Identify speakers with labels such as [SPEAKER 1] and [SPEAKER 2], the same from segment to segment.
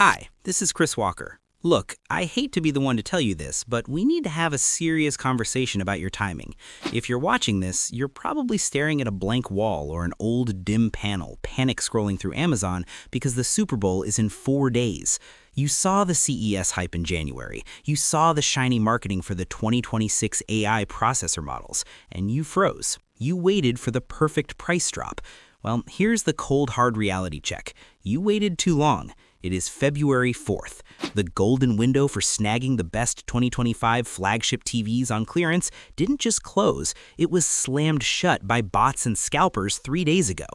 [SPEAKER 1] Hi, this is Chris Walker. Look, I hate to be the one to tell you this, but we need to have a serious conversation about your timing. If you're watching this, you're probably staring at a blank wall or an old dim panel, panic scrolling through Amazon because the Super Bowl is in 4 days. You saw the CES hype in January. You saw the shiny marketing for the 2026 AI processor models, and you froze. You waited for the perfect price drop. Well, here's the cold hard reality check. You waited too long. It is February 4th. The golden window for snagging the best 2025 flagship TVs on clearance didn't just close, it was slammed shut by bots and scalpers 3 days ago.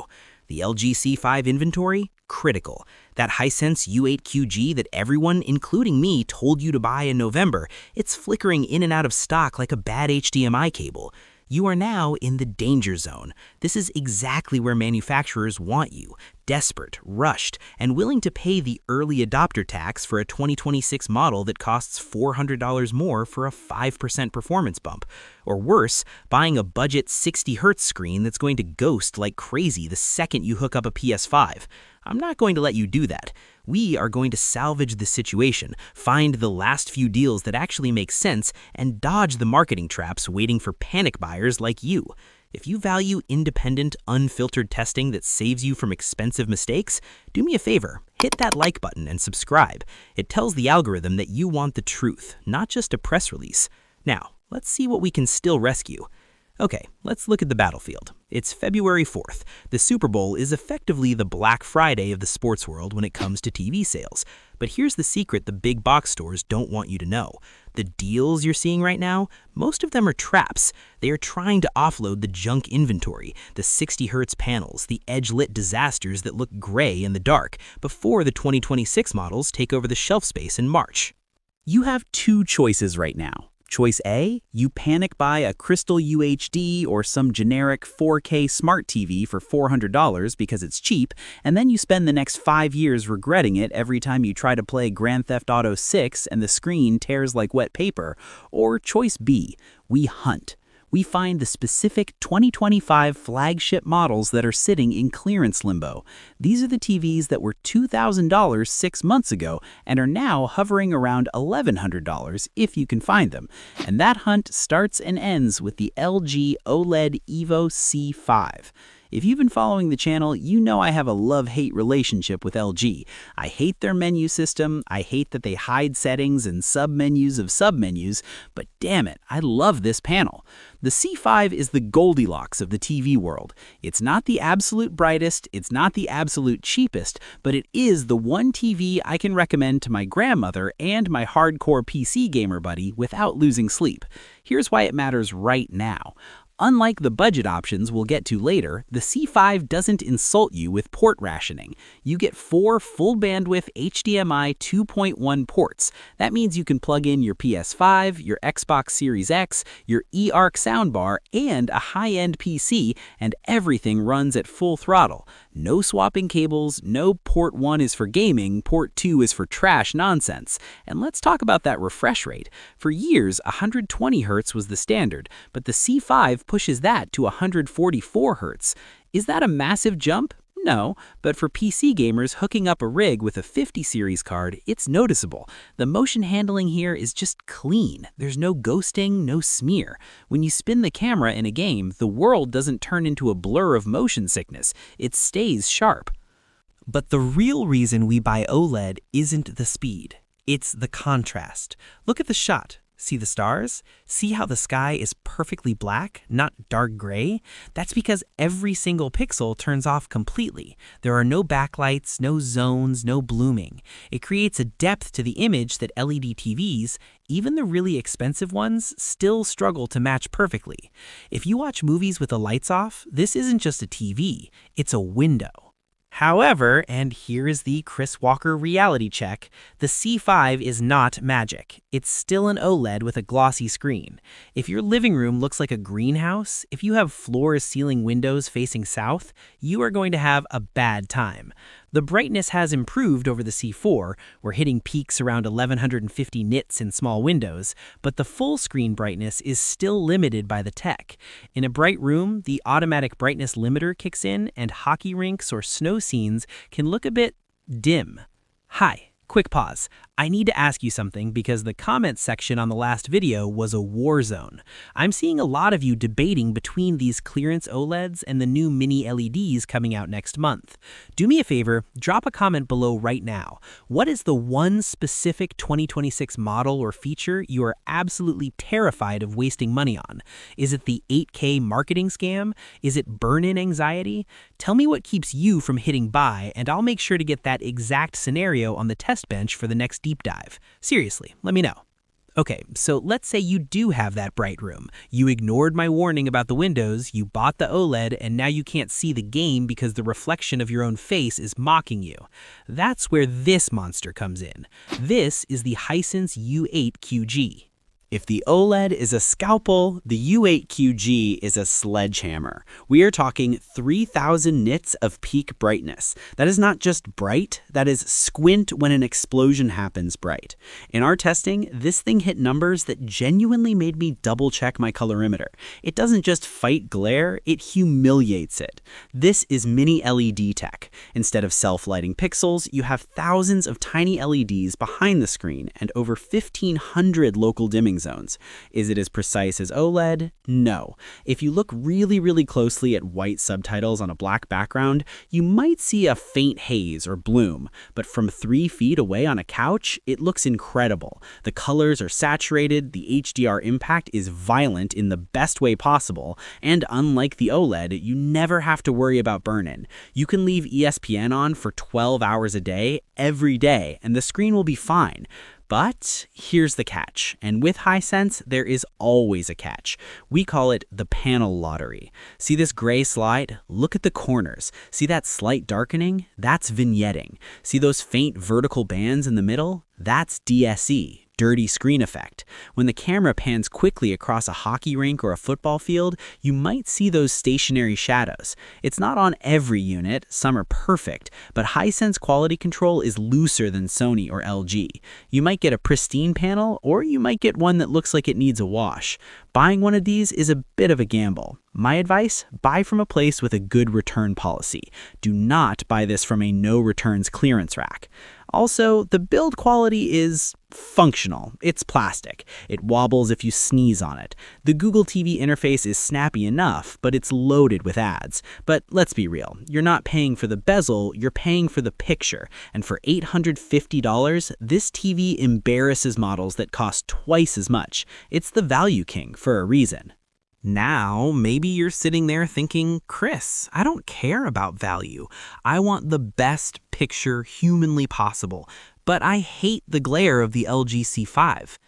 [SPEAKER 1] The LG C5 inventory? Critical. That Hisense U8QG that everyone, including me, told you to buy in November, it's flickering in and out of stock like a bad HDMI cable. You are now in the danger zone. This is exactly where manufacturers want you, desperate, rushed, and willing to pay the early adopter tax for a 2026 model that costs $400 more for a 5% performance bump. Or worse, buying a budget 60 Hz screen that's going to ghost like crazy the second you hook up a PS5. I'm not going to let you do that. We are going to salvage the situation, find the last few deals that actually make sense, and dodge the marketing traps waiting for panic buyers like you. If you value independent, unfiltered testing that saves you from expensive mistakes, do me a favor, hit that like button and subscribe. It tells the algorithm that you want the truth, not just a press release. Now, let's see what we can still rescue. Okay, let's look at the battlefield. It's February 4th. The Super Bowl is effectively the Black Friday of the sports world when it comes to TV sales. But here's the secret the big box stores don't want you to know. The deals you're seeing right now, most of them are traps. They are trying to offload the junk inventory, the 60 Hz panels, the edge-lit disasters that look gray in the dark, before the 2026 models take over the shelf space in March.
[SPEAKER 2] You have two choices right now. Choice A, you panic buy a Crystal UHD or some generic 4K smart TV for $400 because it's cheap, and then you spend the next 5 years regretting it every time you try to play Grand Theft Auto 6 and the screen tears like wet paper. Or choice B, we hunt. We find the specific 2025 flagship models that are sitting in clearance limbo. These are the TVs that were $2,000 6 months ago and are now hovering around $1,100 if you can find them. And that hunt starts and ends with the LG OLED Evo C5. If you've been following the channel, you know I have a love-hate relationship with LG. I hate their menu system, I hate that they hide settings and sub-menus of submenus, but damn it, I love this panel. The C5 is the Goldilocks of the TV world. It's not the absolute brightest, it's not the absolute cheapest, but it is the one TV I can recommend to my grandmother and my hardcore PC gamer buddy without losing sleep. Here's why it matters right now. Unlike the budget options we'll get to later, the C5 doesn't insult you with port rationing. You get 4 full-bandwidth HDMI 2.1 ports. That means you can plug in your PS5, your Xbox Series X, your eARC soundbar, and a high-end PC, and everything runs at full throttle. No swapping cables, no port 1 is for gaming, port 2 is for trash nonsense. And let's talk about that refresh rate. For years, 120 Hz was the standard, but the C5 pushes that to 144 Hz. Is that a massive jump? No, but for PC gamers hooking up a rig with a 50 series card, it's noticeable. The motion handling here is just clean. There's no ghosting, no smear. When you spin the camera in a game, the world doesn't turn into a blur of motion sickness. It stays sharp.
[SPEAKER 3] But the real reason we buy OLED isn't the speed. It's the contrast. Look at the shot. See the stars? See how the sky is perfectly black, not dark gray? That's because every single pixel turns off completely. There are no backlights, no zones, no blooming. It creates a depth to the image that LED TVs, even the really expensive ones, still struggle to match perfectly. If you watch movies with the lights off, this isn't just a TV, it's a window. However, and here is the Chris Walker reality check, the C5 is not magic. It's still an OLED with a glossy screen. If your living room looks like a greenhouse, if you have floor-to-ceiling windows facing south, you are going to have a bad time. The brightness has improved over the C4, we're hitting peaks around 1150 nits in small windows, but the full screen brightness is still limited by the tech. In a bright room, the automatic brightness limiter kicks in and hockey rinks or snow scenes can look a bit dim. Hi, Quick pause. I need to ask you something because the comments section on the last video was a war zone. I'm seeing a lot of you debating between these clearance OLEDs and the new mini LEDs coming out next month. Do me a favor, drop a comment below right now. What is the one specific 2026 model or feature you are absolutely terrified of wasting money on? Is it the 8K marketing scam? Is it burn-in anxiety? Tell me what keeps you from hitting buy, and I'll make sure to get that exact scenario on the test bench for the next deep dive. Seriously, let me know. Okay, so let's say you do have that bright room. You ignored my warning about the windows, you bought the OLED, and now you can't see the game because the reflection of your own face is mocking you. That's where this monster comes in. This is the Hisense U8QG.
[SPEAKER 2] If the OLED is a scalpel, the U8QG is a sledgehammer. We are talking 3,000 nits of peak brightness. That is not just bright, that is squint when an explosion happens bright. In our testing, this thing hit numbers that genuinely made me double check my colorimeter. It doesn't just fight glare, it humiliates it. This is mini LED tech. Instead of self-lighting pixels, you have thousands of tiny LEDs behind the screen and over 1,500 local dimming zones. Is it as precise as OLED? No. If you look really closely at white subtitles on a black background, you might see a faint haze or bloom, but from 3 feet away on a couch, it looks incredible. The colors are saturated, the HDR impact is violent in the best way possible, and unlike the OLED, you never have to worry about burn-in. You can leave ESPN on for 12 hours a day, every day, and the screen will be fine. But here's the catch, and with Hisense, there is always a catch. We call it the panel lottery. See this gray slide? Look at the corners. See that slight darkening? That's vignetting. See those faint vertical bands in the middle? That's DSE. Dirty screen effect. When the camera pans quickly across a hockey rink or a football field, you might see those stationary shadows. It's not on every unit, some are perfect, but Hisense quality control is looser than Sony or LG. You might get a pristine panel, or you might get one that looks like it needs a wash. Buying one of these is a bit of a gamble. My advice, buy from a place with a good return policy. Do not buy this from a no returns clearance rack. Also, the build quality is functional. It's plastic. It wobbles if you sneeze on it. The Google TV interface is snappy enough, but it's loaded with ads. But let's be real, you're not paying for the bezel, you're paying for the picture. And for $850, this TV embarrasses models that cost twice as much. It's the value king for a reason.
[SPEAKER 3] Now, maybe you're sitting there thinking, Chris, I don't care about value. I want the best picture humanly possible, but I hate the glare of the LG C5.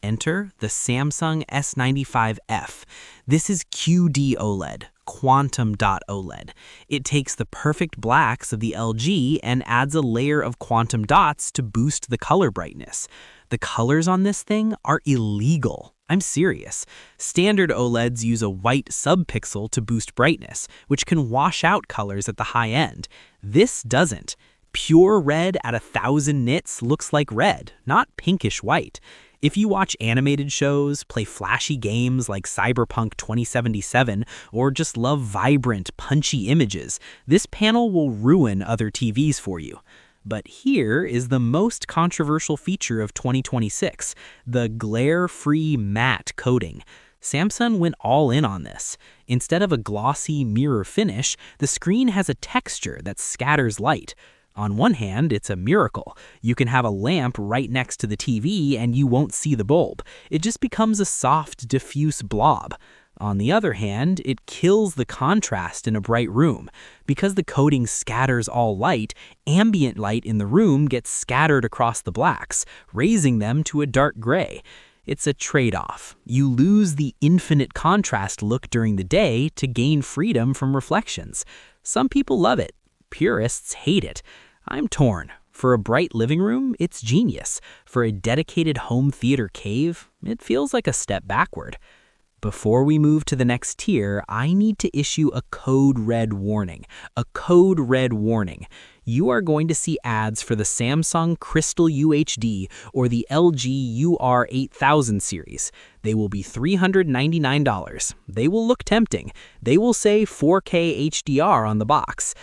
[SPEAKER 3] Enter the Samsung S95F. This is QD OLED, quantum dot OLED. It takes the perfect blacks of the LG and adds a layer of quantum dots to boost the color brightness. The colors on this thing are illegal. I'm serious. Standard OLEDs use a white subpixel to boost brightness, which can wash out colors at the high end. This doesn't. Pure red at 1,000 nits looks like red, not pinkish white. If you watch animated shows, play flashy games like Cyberpunk 2077, or just love vibrant, punchy images, this panel will ruin other TVs for you. But here is the most controversial feature of 2026, the glare-free matte coating. Samsung went all in on this. Instead of a glossy mirror finish, the screen has a texture that scatters light. On one hand, it's a miracle. You can have a lamp right next to the TV and you won't see the bulb. It just becomes a soft, diffuse blob. On the other hand, it kills the contrast in a bright room. Because the coating scatters all light, ambient light in the room gets scattered across the blacks, raising them to a dark gray. It's a trade-off. You lose the infinite contrast look during the day to gain freedom from reflections. Some people love it. Purists hate it. I'm torn. For a bright living room, it's genius. For a dedicated home theater cave, it feels like a step backward. Before we move to the next tier, I need to issue a code red warning. A code red warning. You are going to see ads for the Samsung Crystal UHD or the LG UR8000 series. They will be $399. They will look tempting. They will say 4K HDR on the box.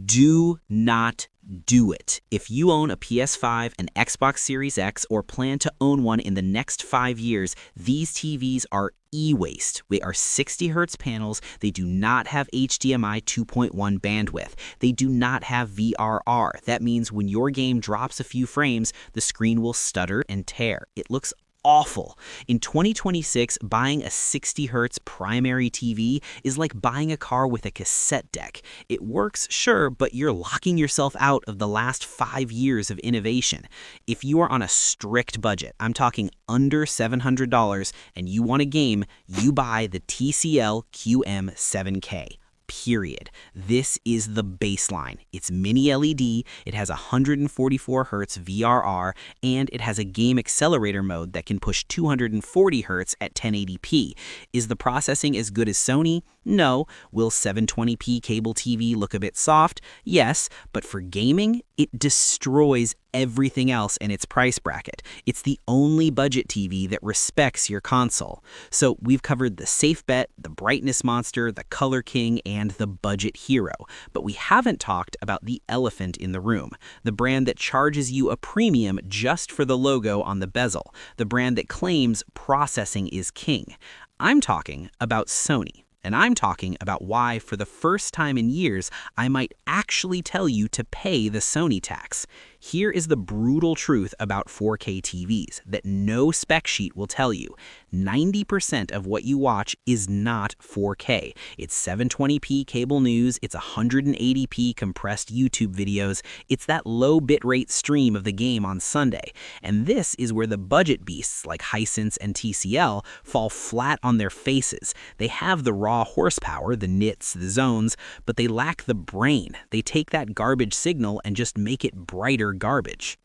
[SPEAKER 3] Do not
[SPEAKER 2] Do it. If you own a PS5, an Xbox Series X, or plan to own one in the next 5 years, these TVs are e-waste. They are 60 Hz panels. They do not have HDMI 2.1 bandwidth. They do not have VRR. That means when your game drops a few frames, the screen will stutter and tear. It looks awful. In 2026, buying a 60 Hz primary TV is like buying a car with a cassette deck. It works, sure, but you're locking yourself out of the last 5 years of innovation. If you are on a strict budget, I'm talking under $700, and you want a game, you buy the TCL QM7K. Period. This is the baseline. It's mini LED, it has 144 Hz VRR, and it has a game accelerator mode that can push 240 Hz at 1080p. Is the processing as good as Sony? No. Will 720p cable TV look a bit soft? Yes, but for gaming, it destroys everything else in its price bracket. It's the only budget TV that respects your console. So we've covered the safe bet, the brightness monster, the color king, and the budget hero. But we haven't talked about the elephant in the room, the brand that charges you a premium just for the logo on the bezel, the brand that claims processing is king. I'm talking about Sony. And I'm talking about why, for the first time in years, I might actually tell you to pay the Sony tax. Here is the brutal truth about 4K TVs that no spec sheet will tell you. 90% of what you watch is not 4K. It's 720p cable news, it's 180p compressed YouTube videos, it's that low bitrate stream of the game on Sunday. And this is where the budget beasts like Hisense and TCL fall flat on their faces. They have the raw horsepower, the nits, the zones, but they lack the brain. They take that garbage signal and just make it brighter garbage.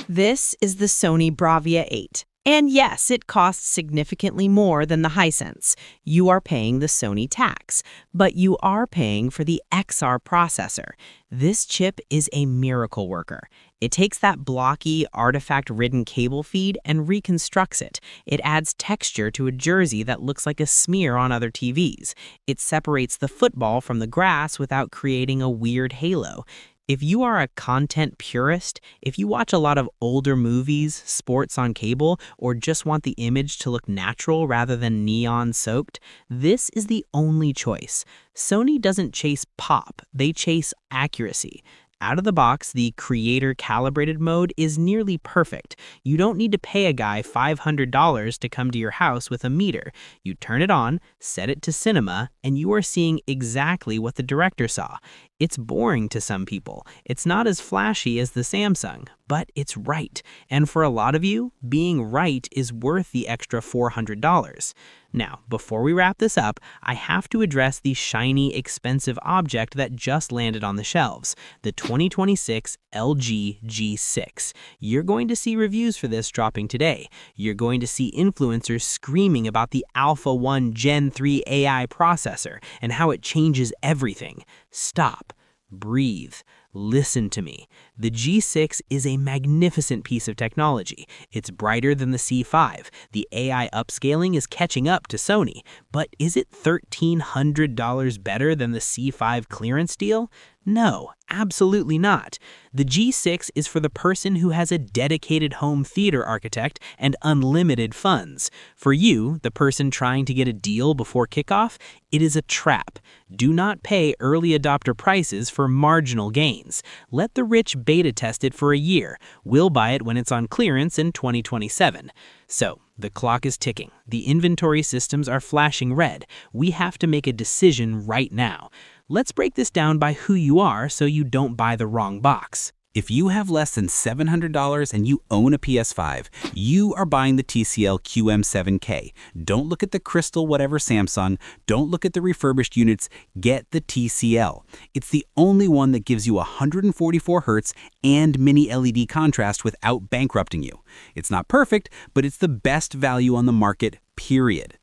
[SPEAKER 4] This is the Sony Bravia 8. And yes, it costs significantly more than the Hisense. You are paying the Sony tax, but you are paying for the XR processor. This chip is a miracle worker. It takes that blocky, artifact-ridden cable feed and reconstructs it. It adds texture to a jersey that looks like a smear on other TVs. It separates the football from the grass without creating a weird halo. If you are a content purist, if you watch a lot of older movies, sports on cable, or just want the image to look natural rather than neon-soaked, this is the only choice. Sony doesn't chase pop, they chase accuracy. Out of the box, the creator calibrated mode is nearly perfect. You don't need to pay a guy $500 to come to your house with a meter. You turn it on, set it to cinema, and you are seeing exactly what the director saw. It's boring to some people. It's not as flashy as the Samsung, but it's right. And for a lot of you, being right is worth the extra $400. Now, before we wrap this up, I have to address the shiny, expensive object that just landed on the shelves, the 2026 LG G6. You're going to see reviews for this dropping today. You're going to see influencers screaming about the Alpha 1 Gen 3 AI processor and how it changes everything. Stop. Breathe. Listen to me. The G6 is a magnificent piece of technology. It's brighter than the C5. The AI upscaling is catching up to Sony. But is it $1,300 better than the C5 clearance deal? No, absolutely not. The G6 is for the person who has a dedicated home theater architect and unlimited funds. For you, the person trying to get a deal before kickoff, it is a trap. Do not pay early adopter prices for marginal gains. Let the rich beta test it for a year. We'll buy it when it's on clearance in 2027. So, the clock is ticking. The inventory systems are flashing red. We have to make a decision right now. Let's break this down by who you are so you don't buy the wrong box.
[SPEAKER 1] If you have less than $700 and you own a PS5, you are buying the TCL QM7K. Don't look at the Crystal whatever Samsung. Don't look at the refurbished units. Get the TCL. It's the only one that gives you 144 Hz and mini LED contrast without bankrupting you. It's not perfect, but it's the best value on the market, period.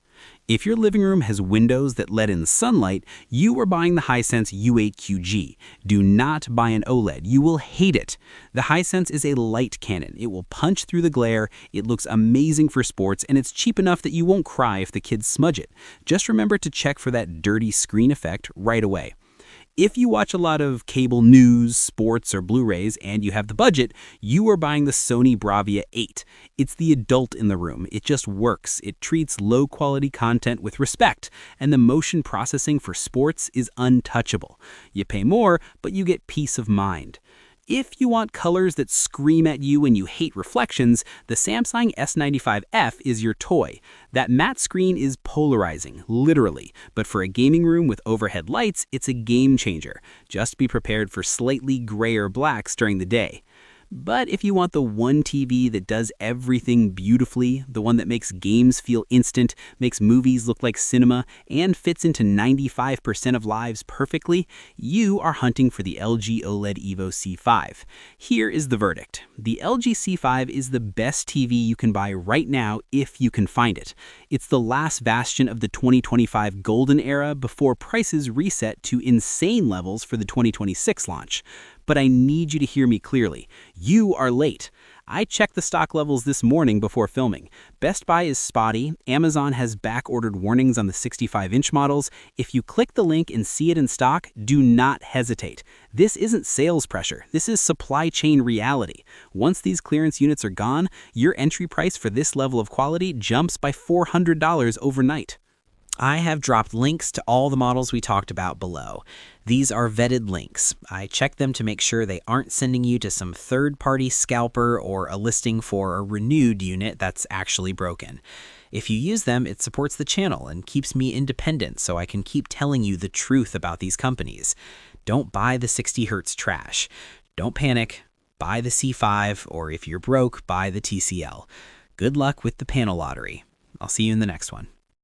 [SPEAKER 1] If your living room has windows that let in sunlight, you are buying the Hisense U8QG. Do not buy an OLED. You will hate it. The Hisense is a light cannon. It will punch through the glare, it looks amazing for sports, and it's cheap enough that you won't cry if the kids smudge it. Just remember to check for that dirty screen effect right away.
[SPEAKER 2] If you watch a lot of cable news, sports, or Blu-rays and you have the budget, you are buying the Sony Bravia 8. It's the adult in the room. It just works. It treats low-quality content with respect, and the motion processing for sports is untouchable. You pay more, but you get peace of mind. If you want colors that scream at you and you hate reflections, the Samsung S95F is your toy. That matte screen is polarizing, literally, but for a gaming room with overhead lights, it's a game changer. Just be prepared for slightly grayer blacks during the day. But if you want the one TV that does everything beautifully, the one that makes games feel instant, makes movies look like cinema, and fits into 95% of lives perfectly, you are hunting for the LG OLED Evo C5. Here is the verdict. The LG C5 is the best TV you can buy right now if you can find it. It's the last bastion of the 2025 golden era before prices reset to insane levels for the 2026 launch. But I need you to hear me clearly. You are late. I checked the stock levels this morning before filming. Best Buy is spotty. Amazon has back-ordered warnings on the 65-inch models. If you click the link and see it in stock, do not hesitate. This isn't sales pressure. This is supply chain reality. Once these clearance units are gone, your entry price for this level of quality jumps by $400 overnight.
[SPEAKER 1] I have dropped links to all the models we talked about below. These are vetted links. I check them to make sure they aren't sending you to some third-party scalper or a listing for a renewed unit that's actually broken. If you use them, it supports the channel and keeps me independent so I can keep telling you the truth about these companies. Don't buy the 60 Hz trash. Don't panic. Buy the C5, or if you're broke, buy the TCL. Good luck with the panel lottery. I'll see you in the next one.